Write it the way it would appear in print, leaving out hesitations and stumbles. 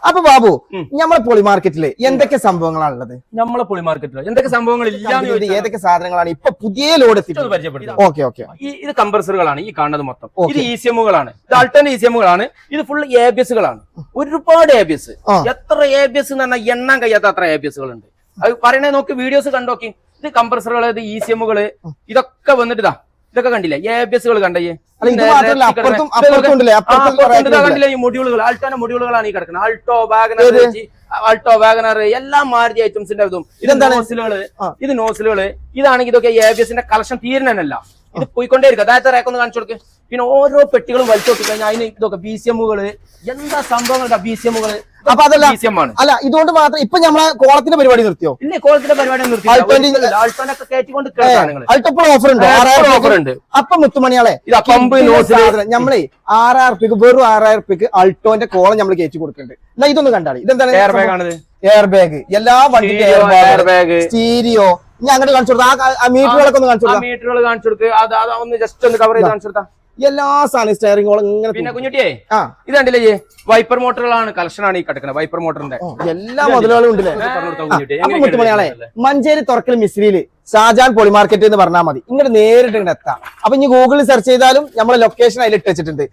അപ്പൊ ബാബു നമ്മളെ പൊളി മാർക്കറ്റില് എന്തൊക്കെ സംഭവങ്ങളാണുള്ളത്? നമ്മളെ പൊളി മാർക്കറ്റിൽ എന്തൊക്കെ സംഭവങ്ങൾ ഏതൊക്കെ സാധനങ്ങളാണ് ഇപ്പൊ പുതിയ ലോഡ് പരിചയപ്പെടുത്തുന്നത്? Okay okay. ഇത് കംപ്രസറുകളാണ് ഈ കാണുന്നത് മൊത്തം. ഇത് ECM-കളാണ്, ഇത് ആൾട്ടർനേറ്റ് ECM-കളാണ്. ഇത് ഫുൾ ABS-കളാണ്. ഒരുപാട് ABS. എത്ര ABS എന്ന് പറഞ്ഞാൽ എണ്ണാൻ കഴിയാത്ത അത്ര ABS-കൾ ഉണ്ട്. അത് പറയണേ നോക്കി, വീഡിയോസ് കണ്ടോക്കി. ഇത് കംപ്രസറുകൾ, ഇത് ECM-കള്, ഇതൊക്കെ വന്നിട്ട് ഇതൊക്കെ കണ്ടില്ലേ? ABS-കൾ കണ്ടേ? കണ്ടില്ലേ? ഈ മൊഡ്യൂളുകൾ, ആൾട്ടോന്റെ മൊഡ്യൂളുകളാണ് ഈ കിടക്കുന്നത്. ആൾട്ടോ വാഗനർ എല്ലാ മാരുതി ഐറ്റംസിന്റെ ഇതും. ഇത് നോസിലുകള്. ഇതാണെങ്കിൽ ഇതൊക്കെ ABS-ന്റെ കളക്ഷൻ തീരുന്നല്ല. ഇത് പോയിക്കൊണ്ടേയിരിക്കും. അതായത് റേക്കൊന്ന് കാണിച്ചു കൊടുക്ക്. പിന്നെ ഓരോ പെട്ടികളും വലിച്ചോട്ടി കഴിഞ്ഞാൽ അതിന് ഇതൊക്കെ BCM-കള്, എന്താ സംഭവങ്ങൾ BCM-കള്. അപ്പൊ അതല്ല അല്ല, ഇതുകൊണ്ട് മാത്രം ഇപ്പൊ നമ്മളെ കോളത്തിന്റെ പരിപാടി നിർത്തിയോ? ഇല്ല, കോളത്തിന്റെ പരിപാടി നിർത്തി. ഓഫർ ഉണ്ട്. അപ്പൊ മുത്തുമണിയാളെ നമ്മളെ 6,000 റുപ്യക്ക് വെറും 6,000 റുപ്യക്ക് അൾട്ടോന്റെ കോളം നമ്മൾ കയറ്റി കൊടുക്കുന്നുണ്ട്. എന്നാ ഇതൊന്ന് കണ്ടാണ്. ഇതെന്താണ്? Air bag. എല്ലാ വണ്ടിന്റെ എയർ ബാഗ്, സ്റ്റീരിയോ. ഞാൻ അങ്ങോട്ട് കാണിച്ചു കൊടുത്താ ആ മീറ്ററുകളൊക്കെ ഒന്ന് കാണിച്ചു കൊടുക്കാം. മീറ്ററുകൾ കാണിച്ചു കൊടുക്കുക. ഒന്ന് ജസ്റ്റ് ഒന്ന് കവർ ചെയ്ത് കാണിച്ചു കൊടുത്താ എല്ലാ സാധനം സ്റ്റെയറിംഗോളം ഇങ്ങനെ. പിന്നെ കുഞ്ഞുട്ടിയെ ഇത് കണ്ടില്ലേ? വൈപ്പർ മോട്ടറുകളാണ്, കളക്ഷനാണ് ഈ കിടക്കുന്നത്. വൈപ്പർ മോട്ടറിന്റെ എല്ലാ മുതലുകളും ഉണ്ടല്ലേ? അപ്പൊ മുത്തുമണിയാളെ മഞ്ചേരി തുറക്കൽ മിസ്രിയില് ഷാജാൻ പൊളി മാർക്കറ്റ് എന്ന് പറഞ്ഞാൽ മതി. ഇങ്ങോട്ട് നേരിട്ട് ഇങ്ങോട്ട് എത്താം. അപ്പൊ ഇനി ഗൂഗിളിൽ സെർച്ച് ചെയ്താലും നമ്മളെ ലൊക്കേഷൻ അതിൽ ഇട്ട് വെച്ചിട്ടുണ്ട്.